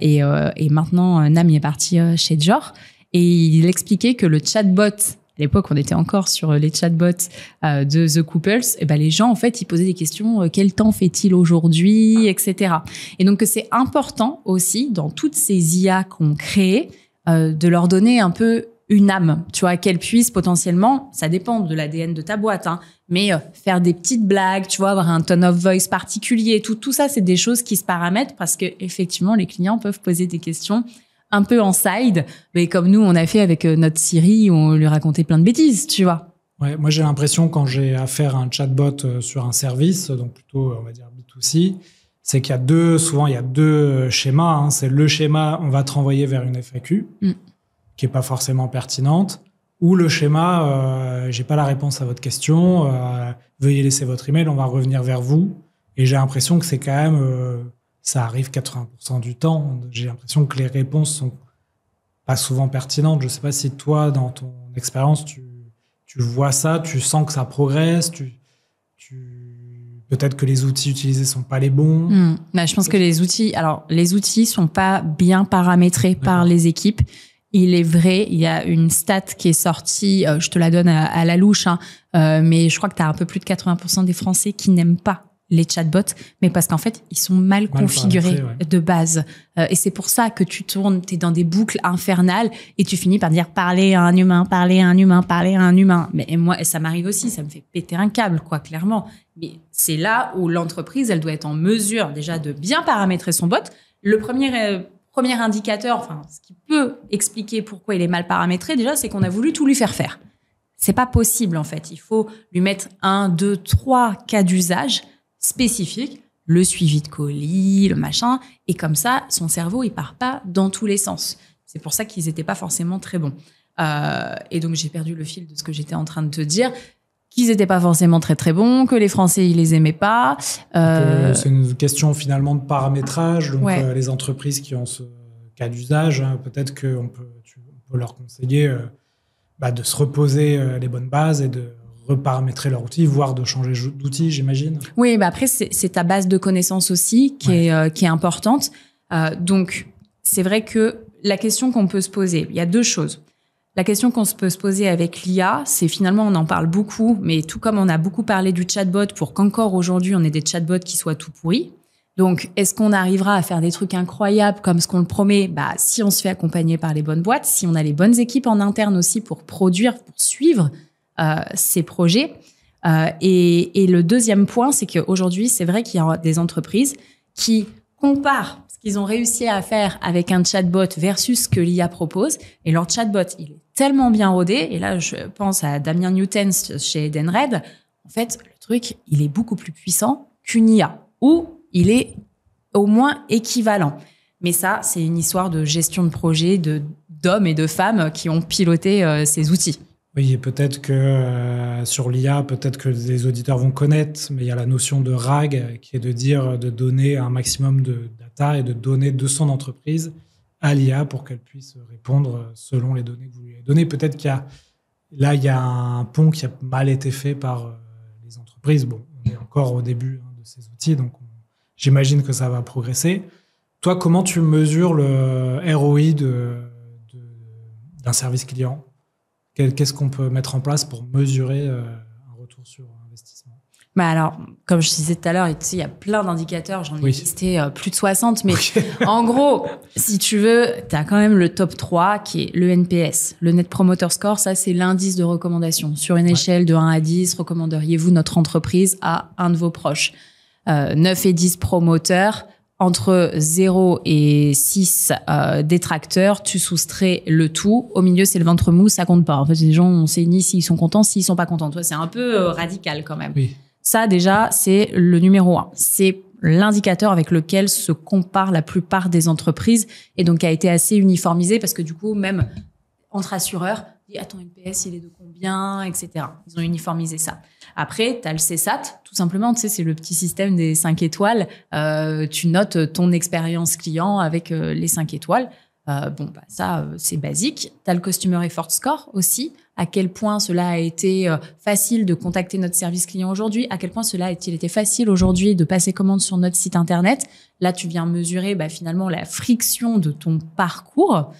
Speaker 2: et maintenant Nam il est parti chez Dior et il expliquait que le chatbot, à l'époque on était encore sur les chatbots de The Couples, et les gens en fait ils posaient des questions, quel temps fait-il aujourd'hui, etc. Et donc que c'est important aussi dans toutes ces IA qu'on crée de leur donner un peu une âme, tu vois, qu'elles puissent potentiellement, ça dépend de l'ADN de ta boîte, mais faire des petites blagues, tu vois, avoir un tone of voice particulier, tout ça, c'est des choses qui se paramètrent parce que effectivement, les clients peuvent poser des questions un peu en side, mais comme nous, on a fait avec notre Siri, où on lui racontait plein de bêtises, tu vois.
Speaker 1: Ouais, moi, j'ai l'impression quand j'ai affaire à un chatbot sur un service, donc plutôt, on va dire B2C, c'est qu'il y a deux schémas. C'est le schéma, on va te renvoyer vers une FAQ, qui est pas forcément pertinente, ou le schéma, j'ai pas la réponse à votre question, veuillez laisser votre email, on va revenir vers vous. Et j'ai l'impression que c'est quand même, ça arrive 80% du temps. J'ai l'impression que les réponses sont pas souvent pertinentes. Je sais pas si toi, dans ton expérience, tu vois ça, tu sens que ça progresse, peut-être que les outils utilisés sont pas les bons.
Speaker 2: Je pense que les outils sont pas bien paramétrés par les équipes. Il est vrai, il y a une stat qui est sortie, je te la donne à la louche, mais je crois que tu as un peu plus de 80% des Français qui n'aiment pas les chatbots, mais parce qu'en fait, ils sont mal configurés de base. Et c'est pour ça que tu tournes, t'es dans des boucles infernales et tu finis par dire parler à un humain, parler à un humain, parler à un humain. Mais moi, ça m'arrive aussi, ça me fait péter un câble, quoi, clairement. Mais c'est là où l'entreprise, elle doit être en mesure déjà de bien paramétrer son bot. Le premier indicateur, enfin, ce qui peut expliquer pourquoi il est mal paramétré, déjà, c'est qu'on a voulu tout lui faire faire. C'est pas possible, en fait. Il faut lui mettre 1, 2, 3 cas d'usage spécifiques, le suivi de colis, le machin, et comme ça, son cerveau, il part pas dans tous les sens. C'est pour ça qu'ils étaient pas forcément très bons. Et donc, j'ai perdu le fil de ce que j'étais en train de te dire, qu'ils étaient pas forcément très très bons, que les Français, ils les aimaient pas.
Speaker 1: C'est une question finalement de paramétrage, donc les entreprises qui ont ce cas d'usage, peut-être qu'on peut leur conseiller de se reposer les bonnes bases et de reparamétrer leur outil, voire de changer d'outil, j'imagine.
Speaker 2: Oui, après, c'est ta base de connaissances aussi qui est importante. Donc, c'est vrai que la question qu'on peut se poser, il y a deux choses. La question qu'on peut se poser avec l'IA, c'est finalement, on en parle beaucoup, mais tout comme on a beaucoup parlé du chatbot pour qu'encore aujourd'hui, on ait des chatbots qui soient tout pourris. Donc, est-ce qu'on arrivera à faire des trucs incroyables comme ce qu'on le promet? Si on se fait accompagner par les bonnes boîtes, si on a les bonnes équipes en interne aussi pour produire, pour suivre ces projets. Et le deuxième point, c'est qu'aujourd'hui, c'est vrai qu'il y a des entreprises qui comparent ce qu'ils ont réussi à faire avec un chatbot versus ce que l'IA propose. Et leur chatbot, il est tellement bien rodé. Et là, je pense à Damien Newtens chez Edenred. En fait, le truc, il est beaucoup plus puissant qu'une IA, ou il est au moins équivalent. Mais ça, c'est une histoire de gestion de projet, d'hommes et de femmes qui ont piloté ces outils.
Speaker 1: Oui, et peut-être que sur l'IA, peut-être que les auditeurs vont connaître, mais il y a la notion de RAG qui est de dire de donner un maximum de data et de données de son entreprise à l'IA pour qu'elle puisse répondre selon les données que vous lui avez données. Peut-être qu'il y a un pont qui a mal été fait par les entreprises. Bon, on est encore au début de ces outils, donc j'imagine que ça va progresser. Toi, comment tu mesures le ROI d'un service client ? Qu'est-ce qu'on peut mettre en place pour mesurer un retour sur investissement ?
Speaker 2: Bah alors, comme je disais tout à l'heure, il y a plein d'indicateurs, j'en ai listé plus de 60, mais en gros, si tu veux, tu as quand même le top 3 qui est le NPS, le Net Promoter Score, ça c'est l'indice de recommandation. Sur une échelle de 1 à 10, recommanderiez-vous notre entreprise à un de vos proches ? 9 et 10 promoteurs, entre 0 et 6 détracteurs, tu soustrais le tout. Au milieu, c'est le ventre mou, ça compte pas. En fait, les gens, on sait ni s'ils sont contents, s'ils sont pas contents. Toi, c'est un peu radical quand même.
Speaker 1: Oui.
Speaker 2: Ça, déjà, c'est le numéro 1. C'est l'indicateur avec lequel se comparent la plupart des entreprises et donc a été assez uniformisé parce que du coup, même entre assureurs, ton NPS, il est de combien, etc. Ils ont uniformisé ça. Après, tu as le CSAT, tout simplement, tu sais, c'est le petit système des 5 étoiles. Tu notes ton expérience client avec les 5 étoiles. Ça, c'est basique. Tu as le Customer Effort Score aussi. À quel point cela a été facile de contacter notre service client aujourd'hui, à quel point cela a-t-il été facile aujourd'hui de passer commande sur notre site internet. Là, tu viens mesurer finalement la friction de ton parcours.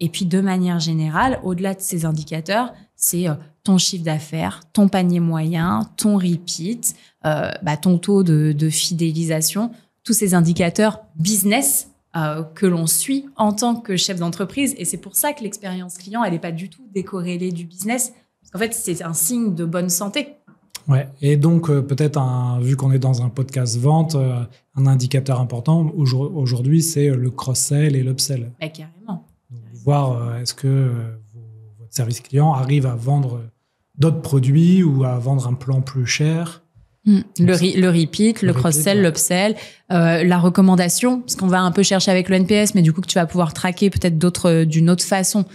Speaker 2: Et puis, de manière générale, au-delà de ces indicateurs, c'est ton chiffre d'affaires, ton panier moyen, ton repeat, ton taux de fidélisation, tous ces indicateurs business que l'on suit en tant que chef d'entreprise. Et c'est pour ça que l'expérience client, elle n'est pas du tout décorrélée du business. Parce qu'en fait, c'est un signe de bonne santé.
Speaker 1: Ouais. Et donc, peut-être, vu qu'on est dans un podcast vente, un indicateur important aujourd'hui, c'est le cross-sell et l'upsell.
Speaker 2: Carrément.
Speaker 1: Donc, voir est-ce que votre service client arrive à vendre d'autres produits ou à vendre un plan plus cher.
Speaker 2: Le repeat, le cross-sell, l'upsell, la recommandation, parce qu'on va un peu chercher avec le NPS, mais du coup que tu vas pouvoir traquer peut-être d'une autre façon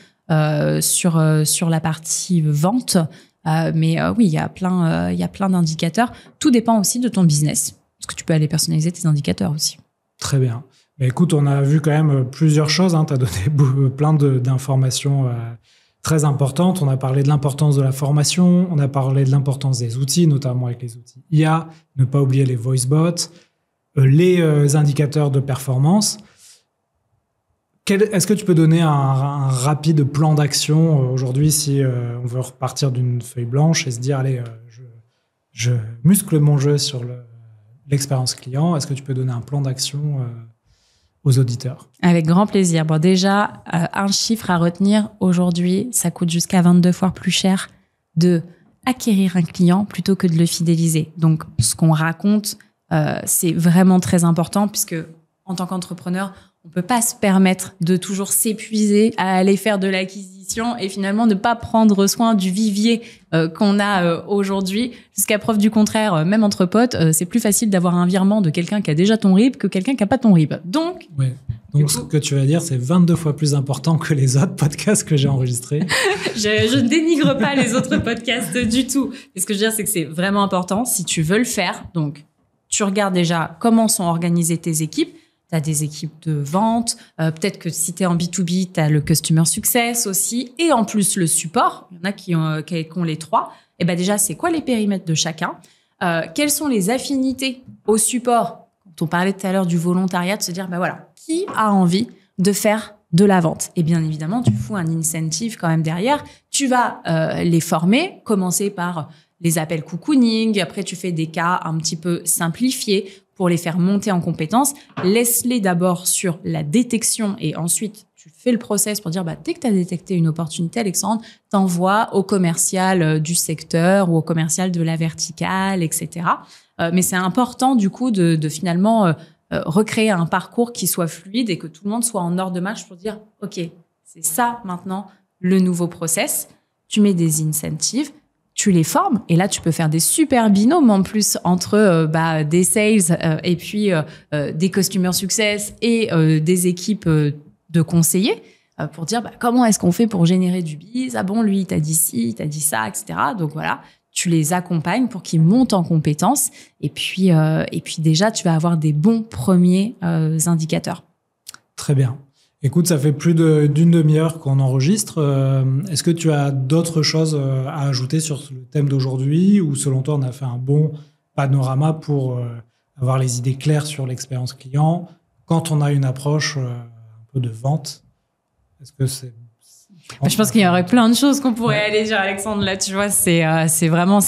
Speaker 2: sur la partie vente. Oui, il y a plein d'indicateurs. Tout dépend aussi de ton business, parce que tu peux aller personnaliser tes indicateurs aussi.
Speaker 1: Très bien. Mais écoute, on a vu quand même plusieurs choses. Tu as donné plein d'informations très importante. On a parlé de l'importance de la formation, on a parlé de l'importance des outils, notamment avec les outils IA, ne pas oublier les voice bots, les indicateurs de performance. Est-ce que tu peux donner un rapide plan d'action aujourd'hui si on veut repartir d'une feuille blanche et se dire, allez, je muscle mon jeu sur l'expérience client. Est-ce que tu peux donner un plan d'action aux auditeurs?
Speaker 2: Avec grand plaisir. Bon, déjà, un chiffre à retenir aujourd'hui, ça coûte jusqu'à 22 fois plus cher de acquérir un client plutôt que de le fidéliser. Donc, ce qu'on raconte, c'est vraiment très important puisque en tant qu'entrepreneur, on peut pas se permettre de toujours s'épuiser à aller faire de l'acquisition et finalement ne pas prendre soin du vivier qu'on a aujourd'hui. Jusqu'à preuve du contraire, même entre potes, c'est plus facile d'avoir un virement de quelqu'un qui a déjà ton RIB que quelqu'un qui a pas ton RIB. Donc,
Speaker 1: ce que tu vas dire, c'est 22 fois plus important que les autres podcasts que j'ai enregistrés.
Speaker 2: Je ne dénigre pas les autres podcasts du tout. Et ce que je veux dire, c'est que c'est vraiment important si tu veux le faire. Donc, tu regardes déjà comment sont organisées tes équipes. Tu as des équipes de vente, peut-être que si tu es en B2B, tu as le Customer Success aussi, et en plus le support, il y en a qui ont les trois. Et déjà, c'est quoi les périmètres de chacun? Quelles sont les affinités au support? Quand on parlait tout à l'heure du volontariat, de se dire, qui a envie de faire de la vente? Et bien évidemment, tu fous un incentive quand même derrière. Tu vas les former, commencer par les appels cocooning, après tu fais des cas un petit peu simplifiés, pour les faire monter en compétences. Laisse-les d'abord sur la détection et ensuite, tu fais le process pour dire, dès que tu as détecté une opportunité, Alexandre, t'envoies au commercial du secteur ou au commercial de la verticale, etc. Mais c'est important, du coup, de finalement recréer un parcours qui soit fluide et que tout le monde soit en ordre de marche pour dire, OK, c'est ça maintenant le nouveau process. Tu mets des incentives, tu les formes et là tu peux faire des super binômes en plus entre des sales et puis des customer success et des équipes de conseillers pour dire comment est-ce qu'on fait pour générer du biz. Ah bon, lui il t'a dit ci, il t'a dit ça, etc. Donc voilà, tu les accompagnes pour qu'ils montent en compétences et puis déjà tu vas avoir des bons premiers indicateurs.
Speaker 1: Très bien. Écoute, ça fait plus d'une demi-heure qu'on enregistre. Est-ce que tu as d'autres choses à ajouter sur le thème d'aujourd'hui ou selon toi, on a fait un bon panorama pour avoir les idées claires sur l'expérience client quand on a une approche un peu de vente? Est-ce que c'est...
Speaker 2: Je pense qu'il y aurait plein de choses qu'on pourrait aller dire, Alexandre. Là, tu vois, c'est vraiment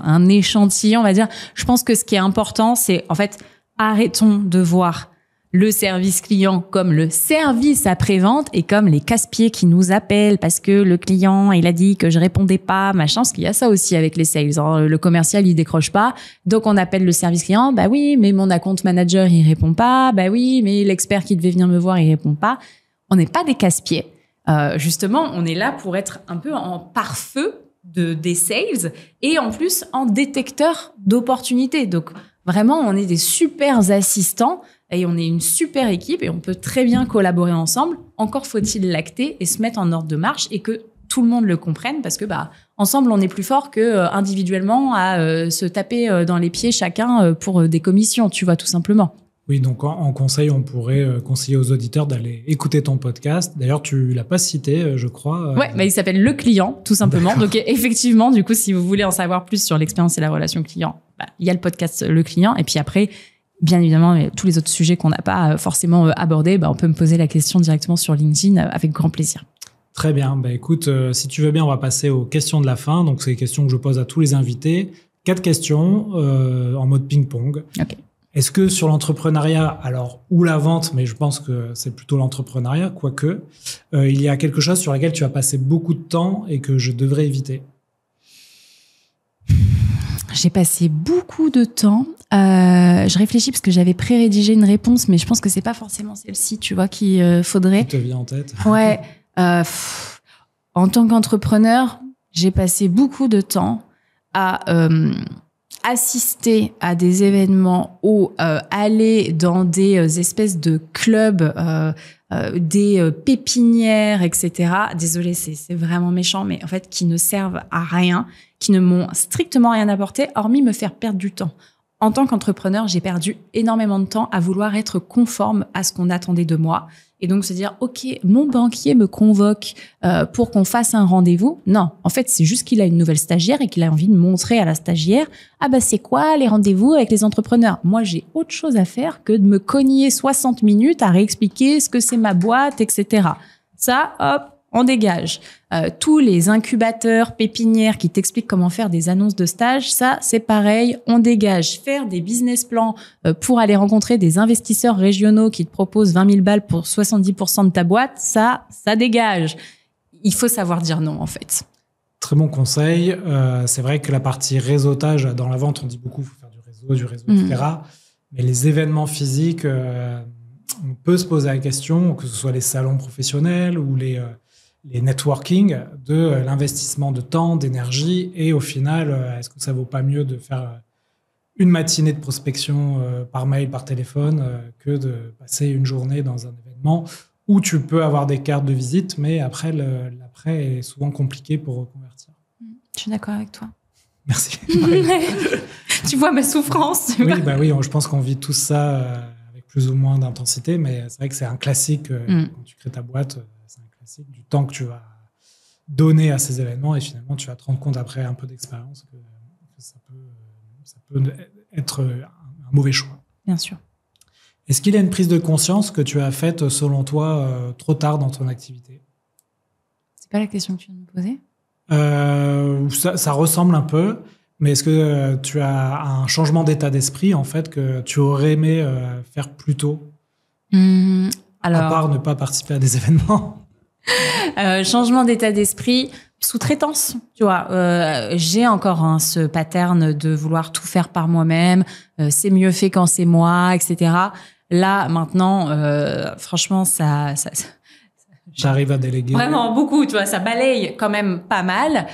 Speaker 2: un échantillon, on va dire. Je pense que ce qui est important, c'est en fait, arrêtons de voir le service client comme le service après-vente et comme les casse-pieds qui nous appellent parce que le client, il a dit que je répondais pas, machin. Parce qu'il y a ça aussi avec les sales. Hein. Le commercial, il décroche pas. Donc, on appelle le service client. Bah oui, mais mon account manager, il répond pas. Bah oui, mais l'expert qui devait venir me voir, il répond pas. On n'est pas des casse-pieds. Justement, on est là pour être un peu en pare-feu des sales et en plus en détecteur d'opportunités. Donc, vraiment, on est des super assistants et on est une super équipe et on peut très bien collaborer ensemble. Encore faut-il l'acter et se mettre en ordre de marche et que tout le monde le comprenne parce que ensemble, on est plus fort que individuellement à se taper dans les pieds chacun pour des commissions, tu vois, tout simplement.
Speaker 1: Oui, donc en conseil, on pourrait conseiller aux auditeurs d'aller écouter ton podcast. D'ailleurs, tu l'as pas cité, je crois.
Speaker 2: Ouais, il s'appelle Le Client, tout simplement. D'accord. Donc effectivement, du coup, si vous voulez en savoir plus sur l'expérience et la relation client, il y a le podcast Le Client. Et puis après, bien évidemment, tous les autres sujets qu'on n'a pas forcément abordés, on peut me poser la question directement sur LinkedIn avec grand plaisir.
Speaker 1: Très bien. Écoute, si tu veux bien, on va passer aux questions de la fin. Donc, c'est les questions que je pose à tous les invités. 4 questions en mode ping-pong.
Speaker 2: OK.
Speaker 1: Est-ce que sur l'entrepreneuriat, ou la vente, mais je pense que c'est plutôt l'entrepreneuriat, quoique, il y a quelque chose sur lequel tu as passé beaucoup de temps et que je devrais éviter?
Speaker 2: J'ai passé beaucoup de temps. Je réfléchis parce que j'avais pré-rédigé une réponse, mais je pense que c'est pas forcément celle-ci, tu vois, qu'il faudrait.
Speaker 1: Qui te vient en tête?
Speaker 2: Ouais. En tant qu'entrepreneur, j'ai passé beaucoup de temps à assister à des événements ou aller dans des espèces de clubs, des pépinières, etc. Désolée, c'est vraiment méchant, mais en fait, qui ne servent à rien, qui ne m'ont strictement rien apporté, hormis me faire perdre du temps. En tant qu'entrepreneur, j'ai perdu énormément de temps à vouloir être conforme à ce qu'on attendait de moi. Et donc se dire, OK, mon banquier me convoque pour qu'on fasse un rendez-vous. Non, en fait, c'est juste qu'il a une nouvelle stagiaire et qu'il a envie de montrer à la stagiaire, c'est quoi les rendez-vous avec les entrepreneurs? Moi, j'ai autre chose à faire que de me cogner 60 minutes à réexpliquer ce que c'est ma boîte, etc. Ça, hop, on dégage. Tous les incubateurs, pépinières qui t'expliquent comment faire des annonces de stage, ça, c'est pareil, on dégage. Faire des business plans pour aller rencontrer des investisseurs régionaux qui te proposent 20 000 balles pour 70% de ta boîte, ça dégage. Il faut savoir dire non, en fait.
Speaker 1: Très bon conseil. C'est vrai que la partie réseautage, dans la vente, on dit beaucoup, il faut faire du réseau, etc. Mais les événements physiques, on peut se poser la question, que ce soit les salons professionnels ou les networking, de l'investissement de temps, d'énergie, et au final, est-ce que ça vaut pas mieux de faire une matinée de prospection par mail, par téléphone, que de passer une journée dans un événement où tu peux avoir des cartes de visite, mais après, l'après est souvent compliqué pour reconvertir.
Speaker 2: Je suis d'accord avec toi.
Speaker 1: Merci.
Speaker 2: Tu vois ma souffrance.
Speaker 1: Oui, oui, je pense qu'on vit tout ça avec plus ou moins d'intensité, mais c'est vrai que c'est un classique quand tu crées ta boîte. C'est un classique du temps que tu vas donner à ces événements et finalement tu vas te rendre compte après un peu d'expérience que ça peut être un mauvais choix.
Speaker 2: Bien sûr.
Speaker 1: Est-ce qu'il y a une prise de conscience que tu as faite selon toi trop tard dans ton activité?
Speaker 2: C'est pas la question que tu viens de me poser.
Speaker 1: Ça ressemble un peu, mais est-ce que tu as un changement d'état d'esprit en fait que tu aurais aimé faire plus tôt?
Speaker 2: Alors,
Speaker 1: à part ne pas participer à des événements.
Speaker 2: Changement d'état d'esprit, sous-traitance, tu vois. J'ai encore ce pattern de vouloir tout faire par moi-même. C'est mieux fait quand c'est moi, etc. Là, maintenant, franchement,
Speaker 1: J'arrive à déléguer.
Speaker 2: Vraiment beaucoup, tu vois, ça balaye quand même pas mal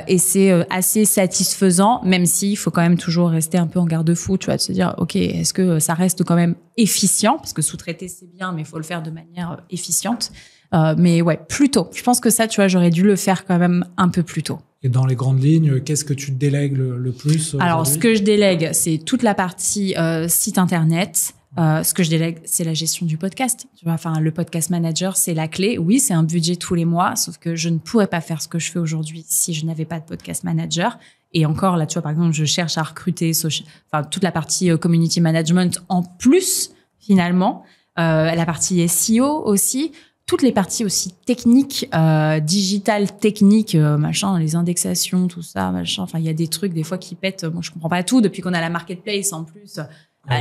Speaker 2: et c'est assez satisfaisant, même s'il faut quand même toujours rester un peu en garde-fou, tu vois, de se dire, ok, est-ce que ça reste quand même efficient, parce que sous-traiter c'est bien, mais il faut le faire de manière efficiente. Mais ouais, plus tôt. Je pense que ça, tu vois, j'aurais dû le faire quand même un peu plus tôt.
Speaker 1: Et dans les grandes lignes, qu'est-ce que tu délègues le plus?
Speaker 2: Alors, ce que je délègue, c'est toute la partie site internet. Ce que je délègue, c'est la gestion du podcast. Tu vois, enfin, le podcast manager, c'est la clé. Oui, c'est un budget tous les mois, sauf que je ne pourrais pas faire ce que je fais aujourd'hui si je n'avais pas de podcast manager. Et encore, là, tu vois, par exemple, je cherche à recruter toute la partie community management en plus, finalement. La partie SEO aussi. Toutes les parties aussi techniques, digitales, techniques, machin, les indexations, tout ça, machin. Enfin, il y a des trucs, des fois, qui pètent. Moi, je comprends pas tout. Depuis qu'on a la marketplace, en plus,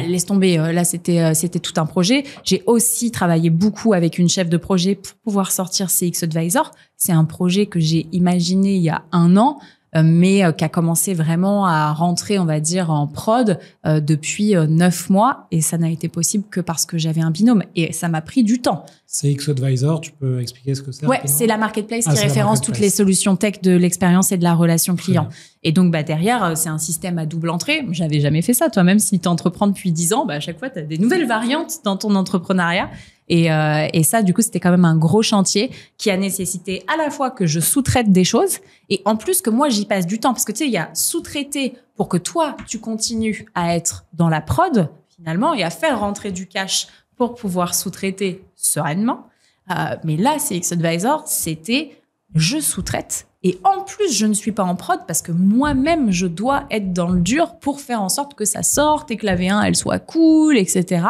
Speaker 2: laisse tomber. Là, c'était tout un projet. J'ai aussi travaillé beaucoup avec une chef de projet pour pouvoir sortir CX Advisor. C'est un projet que j'ai imaginé il y a 1 an, mais qui a commencé vraiment à rentrer, on va dire, en prod depuis 9 mois. Et ça n'a été possible que parce que j'avais un binôme. Et ça m'a pris du temps.
Speaker 1: CX Advisor, tu peux expliquer ce que c'est?
Speaker 2: Ouais, c'est la marketplace qui référence toutes les solutions tech de l'expérience et de la relation client. Et donc, derrière, c'est un système à double entrée. J'avais jamais fait ça. Toi-même, si tu entreprends depuis 10 ans, à chaque fois, tu as des nouvelles variantes dans ton entrepreneuriat. Et ça, du coup, c'était quand même un gros chantier qui a nécessité à la fois que je sous-traite des choses et en plus que moi, j'y passe du temps. Parce que tu sais, il y a sous-traiter pour que toi, tu continues à être dans la prod, finalement, et à faire rentrer du cash pour pouvoir sous-traiter sereinement. Mais là, CX Advisor, c'était je sous-traite. Et en plus, je ne suis pas en prod parce que moi-même, je dois être dans le dur pour faire en sorte que ça sorte et que la V1, elle soit cool, etc.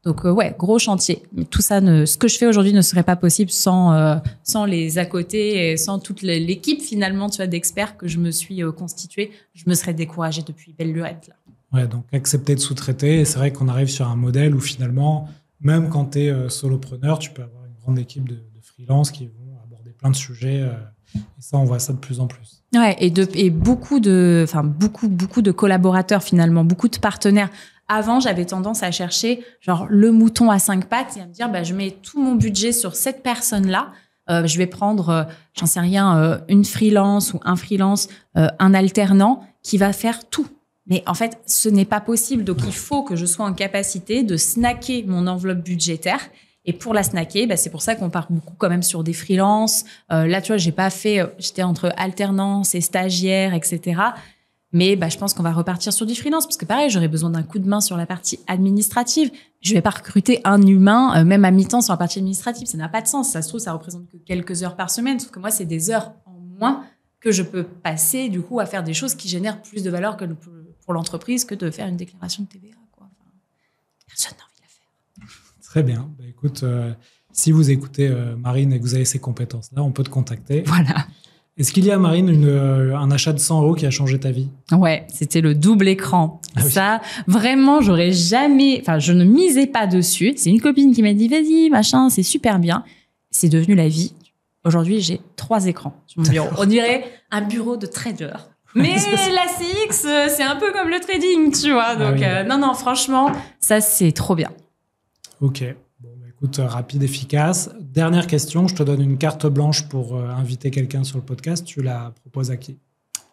Speaker 2: Donc, ouais, gros chantier. Mais tout ça, ce que je fais aujourd'hui ne serait pas possible sans les à côté et sans toute l'équipe, finalement, tu vois, d'experts que je me suis constituée. Je me serais découragée depuis belle lurette, là.
Speaker 1: Ouais, donc accepter de sous-traiter. Et c'est vrai qu'on arrive sur un modèle où finalement, même quand tu es solopreneur, tu peux avoir une grande équipe de freelance qui vont aborder plein de sujets. Et ça, on voit ça de plus en plus.
Speaker 2: Ouais, et beaucoup de collaborateurs, finalement, beaucoup de partenaires. Avant, j'avais tendance à chercher genre le mouton à 5 pattes et à me dire, je mets tout mon budget sur cette personne-là. Je vais prendre, j'en sais rien, une freelance ou un freelance, un alternant qui va faire tout. Mais en fait, ce n'est pas possible. Donc, il faut que je sois en capacité de snacker mon enveloppe budgétaire. Et pour la snacker, c'est pour ça qu'on part beaucoup quand même sur des freelances. Là, tu vois, j'étais entre alternance et stagiaire, etc. Mais je pense qu'on va repartir sur du freelance parce que pareil, j'aurais besoin d'un coup de main sur la partie administrative. Je vais pas recruter un humain, même à mi-temps sur la partie administrative. Ça n'a pas de sens. Ça se trouve, ça représente que quelques heures par semaine. Sauf que moi, c'est des heures en moins que je peux passer du coup à faire des choses qui génèrent plus de valeur que pour l'entreprise que de faire une déclaration de TVA, quoi. Enfin, personne n'a envie de la faire.
Speaker 1: Très bien. Écoute, si vous écoutez Marine et que vous avez ces compétences-là, on peut te contacter.
Speaker 2: Voilà.
Speaker 1: Est-ce qu'il y a, Marine, un achat de 100 € qui a changé ta vie?
Speaker 2: Ouais, c'était le double écran.
Speaker 1: Ah oui.
Speaker 2: Ça, vraiment, je ne misais pas dessus. C'est une copine qui m'a dit, vas-y, machin, c'est super bien. C'est devenu la vie. Aujourd'hui, j'ai 3 écrans sur mon bureau. On dirait un bureau de trader. Mais la CX, c'est un peu comme le trading, tu vois. Donc, non, franchement, ça, c'est trop bien.
Speaker 1: Ok. Écoute, rapide, efficace. Dernière question, je te donne une carte blanche pour inviter quelqu'un sur le podcast. Tu la proposes à qui?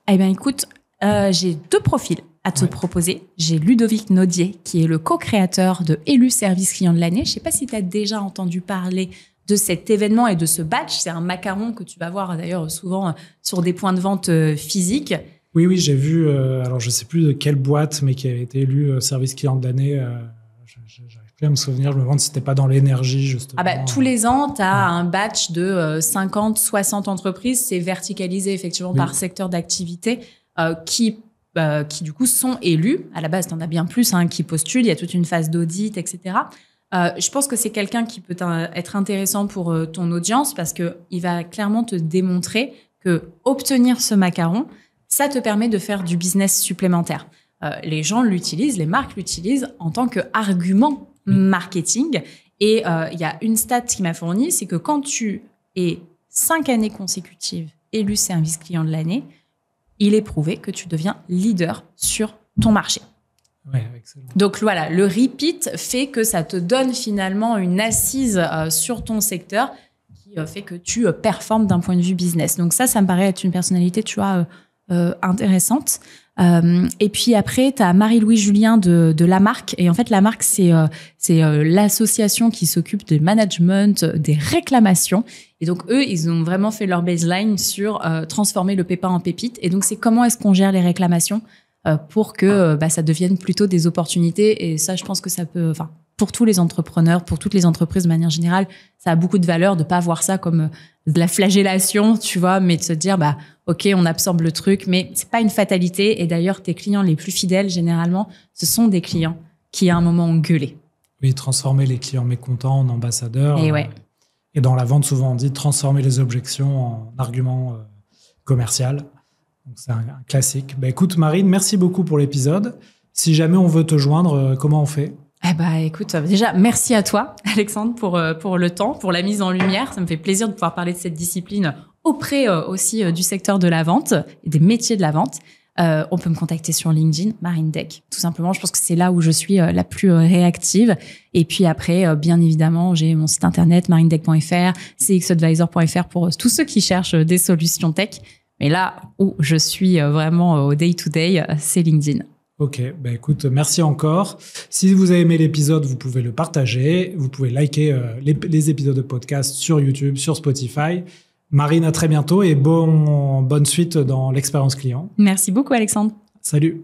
Speaker 2: Eh bien, écoute, j'ai 2 profils à te proposer. J'ai Ludovic Naudier, qui est le co-créateur de Élu Service Client de l'année. Je ne sais pas si tu as déjà entendu parler de cet événement et de ce badge. C'est un macaron que tu vas voir d'ailleurs souvent sur des points de vente physiques.
Speaker 1: Oui, j'ai vu, alors je ne sais plus de quelle boîte, mais qui a été élu Service Client de l'année. J'arrive plus à me souvenir, je me demande si c'était pas dans l'énergie, justement.
Speaker 2: Tous les ans, tu as un batch de 50, 60 entreprises. C'est verticalisé effectivement par secteur d'activité qui du coup sont élus. À la base, tu en as bien plus qui postulent. Il y a toute une phase d'audit, etc. Je pense que c'est quelqu'un qui peut être intéressant pour ton audience parce qu'il va clairement te démontrer que obtenir ce macaron, ça te permet de faire du business supplémentaire. Les gens l'utilisent, les marques l'utilisent en tant qu'argument marketing. Et il y a une stat qui m'a fourni, c'est que quand tu es 5 années consécutives élu service client de l'année, il est prouvé que tu deviens leader sur ton marché.
Speaker 1: Ouais, excellent.
Speaker 2: Donc voilà, le repeat fait que ça te donne finalement une assise sur ton secteur qui fait que tu performes d'un point de vue business. Donc ça me paraît être une personnalité, tu vois, intéressante. Et puis après, tu as Marie-Louise Julien de Lamarck. Et en fait, Lamarck, c'est l'association qui s'occupe du management des réclamations. Et donc, eux, ils ont vraiment fait leur baseline sur transformer le pépin en pépite. Et donc, c'est comment est-ce qu'on gère les réclamations pour que ça devienne plutôt des opportunités. Et ça, je pense que ça peut... pour tous les entrepreneurs, pour toutes les entreprises de manière générale, ça a beaucoup de valeur de pas voir ça comme de la flagellation, tu vois, mais de se dire, OK, on absorbe le truc, mais c'est pas une fatalité. Et d'ailleurs, tes clients les plus fidèles, généralement, ce sont des clients qui, à un moment, ont gueulé.
Speaker 1: Oui, transformer les clients mécontents en ambassadeurs.
Speaker 2: Et ouais.
Speaker 1: Et dans la vente, souvent, on dit transformer les objections en arguments commercial. Donc, c'est un classique. Écoute, Marine, merci beaucoup pour l'épisode. Si jamais on veut te joindre, comment on fait ?
Speaker 2: Écoute, déjà, merci à toi, Alexandre, pour le temps, pour la mise en lumière. Ça me fait plaisir de pouvoir parler de cette discipline auprès aussi du secteur de la vente et des métiers de la vente. On peut me contacter sur LinkedIn, Marine Deck, tout simplement. Je pense que c'est là où je suis la plus réactive. Et puis après, bien évidemment, j'ai mon site internet, marinedeck.fr, cxadvisor.fr pour tous ceux qui cherchent des solutions tech. Mais là où je suis vraiment au day-to-day, c'est LinkedIn.
Speaker 1: Ok, écoute, merci encore. Si vous avez aimé l'épisode, vous pouvez le partager. Vous pouvez liker les épisodes de podcast sur YouTube, sur Spotify. Marine, à très bientôt et bonne suite dans l'expérience client.
Speaker 2: Merci beaucoup, Alexandre.
Speaker 1: Salut.